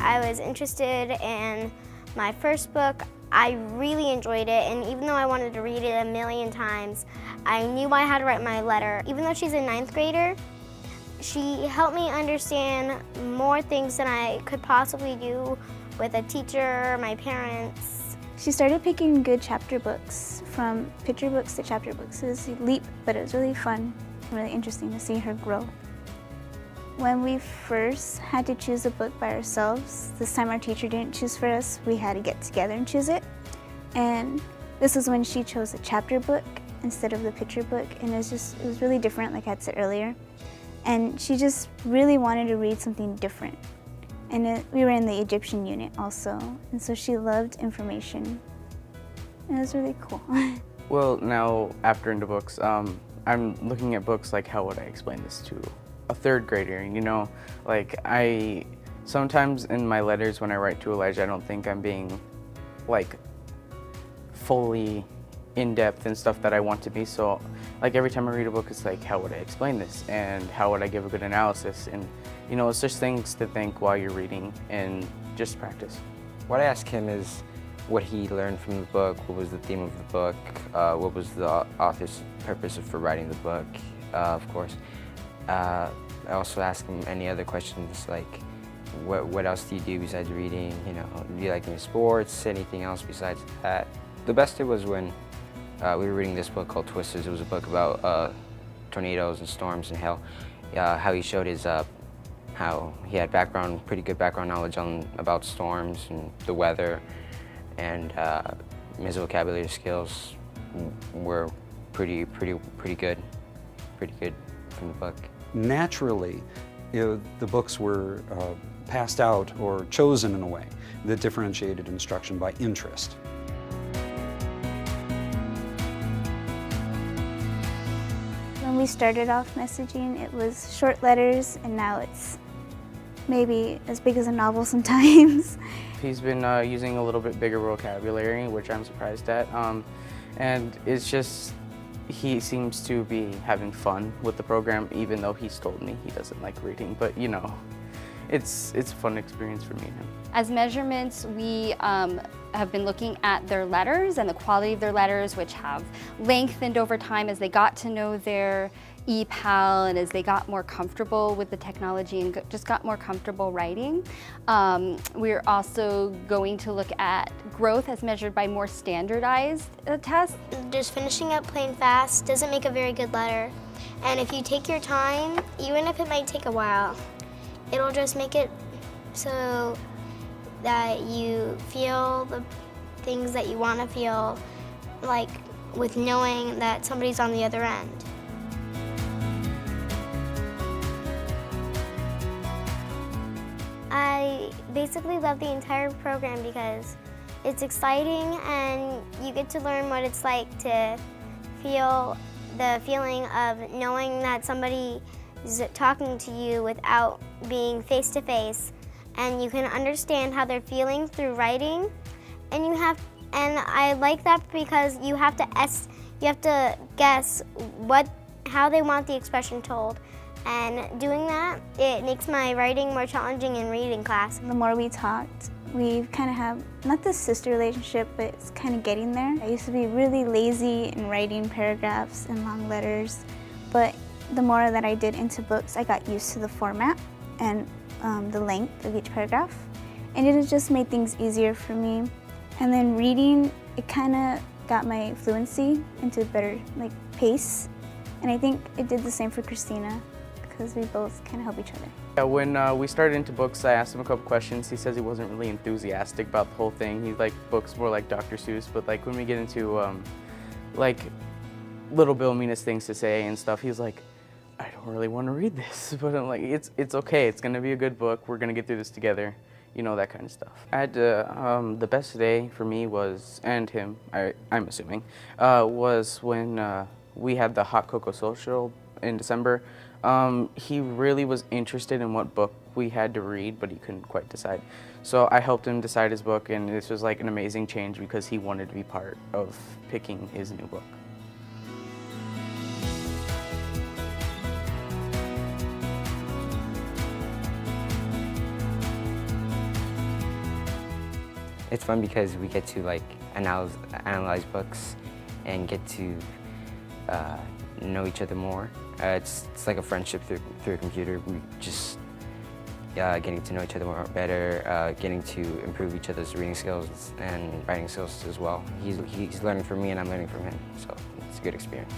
I was interested in my first book. I really enjoyed it, and even though I wanted to read it a million times, I knew I had to write my letter. Even though she's a 9th grader, she helped me understand more things than I could possibly do with a teacher, my parents. She started picking good chapter books, from picture books to chapter books. It was a leap, but it was really fun and really interesting to see her grow. When we first had to choose a book by ourselves, this time our teacher didn't choose for us, we had to get together and choose it. And this was when she chose a chapter book instead of the picture book, and it was really different, like I had said earlier. And she just really wanted to read something different. And we were in the Egyptian unit also, and so she loved information. And it was really cool. Well, now after into books, I'm looking at books like, how would I explain this to a 3rd grader? You know, like sometimes in my letters when I write to Elijah, I don't think I'm being like fully in-depth and stuff that I want to be. So like every time I read a book, it's like, how would I explain this? And how would I give a good analysis? And you know, it's just things to think while you're reading and just practice. What I ask him is what he learned from the book, what was the theme of the book, what was the author's purpose for writing the book, of course. I also ask him any other questions like, what else do you do besides reading? You know, do you like any sports, anything else besides that? The best it was when we were reading this book called Twisters. It was a book about tornadoes and storms and how he showed his, how he had pretty good background knowledge about storms and the weather, and his vocabulary skills were pretty good from the book. Naturally, the books were passed out or chosen in a way that differentiated instruction by interest. When we started off messaging, it was short letters, and now it's maybe as big as a novel sometimes. He's been using a little bit bigger vocabulary, which I'm surprised at. And it's just, he seems to be having fun with the program, even though he's told me he doesn't like reading. But you know, it's a fun experience for me and him. As measurements, we have been looking at their letters and the quality of their letters, which have lengthened over time as they got to know their ePal and as they got more comfortable with the technology and just got more comfortable writing. We're also going to look at growth as measured by more standardized tests. Just finishing up plain fast doesn't make a very good letter. And if you take your time, even if it might take a while, it'll just make it so that you feel the things that you want to feel, like with knowing that somebody's on the other end. I basically love the entire program because it's exciting and you get to learn what it's like to feel the feeling of knowing that somebody is talking to you without being face to face, and you can understand how they're feeling through writing. And I like that because you have to guess how they want the expression told. And doing that, it makes my writing more challenging in reading class. The more we talked, we kind of have, not this sister relationship, but it's kind of getting there. I used to be really lazy in writing paragraphs and long letters, but the more that I did into books, I got used to the format and the length of each paragraph. And it has just made things easier for me. And then reading, it kind of got my fluency into a better pace. And I think it did the same for Christina, because we both kind of help each other. Yeah, when we started into books, I asked him a couple questions. He says he wasn't really enthusiastic about the whole thing. He liked books more like Dr. Seuss, but like when we get into like little Bill meanest things to say and stuff, he's like, I don't really want to read this. But I'm like, it's okay. It's going to be a good book. We're going to get through this together. You know, that kind of stuff. I had the best day for me was, and him, I'm assuming, was when we had the Hot Cocoa Social in December. He really was interested in what book we had to read, but he couldn't quite decide. So I helped him decide his book, and this was like an amazing change because he wanted to be part of picking his new book. It's fun because we get to like analyze books and get to know each other more. It's like a friendship through a computer. We just getting to know each other more better, getting to improve each other's reading skills and writing skills as well. He's learning from me and I'm learning from him, so it's a good experience.